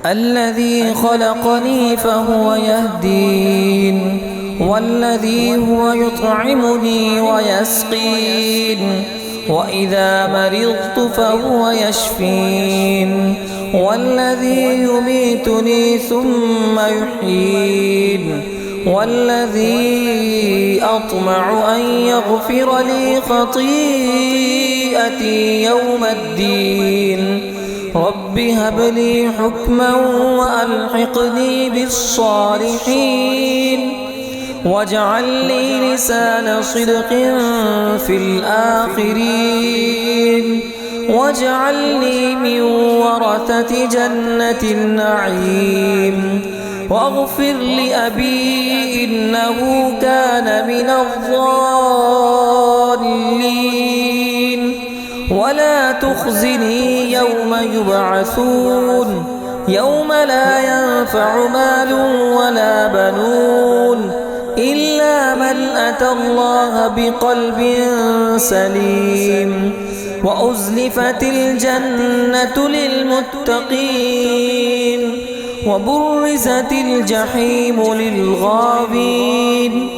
الذي خلقني فهو يهدين، والذي هو يطعمني ويسقين، وإذا مرضت فهو يشفين، والذي يميتني ثم يحيين، والذي أطمع أن يغفر لي خطيئتي يوم الدين. رب هب لي حكما وألحقني بالصالحين، واجعل لي لسان صدق في الآخرين، واجعلني من ورثة جنة النعيم. واغفر لأبي إنه كان من الضالين، ولا تخزني يوم يبعثون، يوم لا ينفع مال ولا بنون إلا من أتى الله بقلب سليم. وأزلفت الجنة للمتقين، وبرزت الجحيم للغاوين.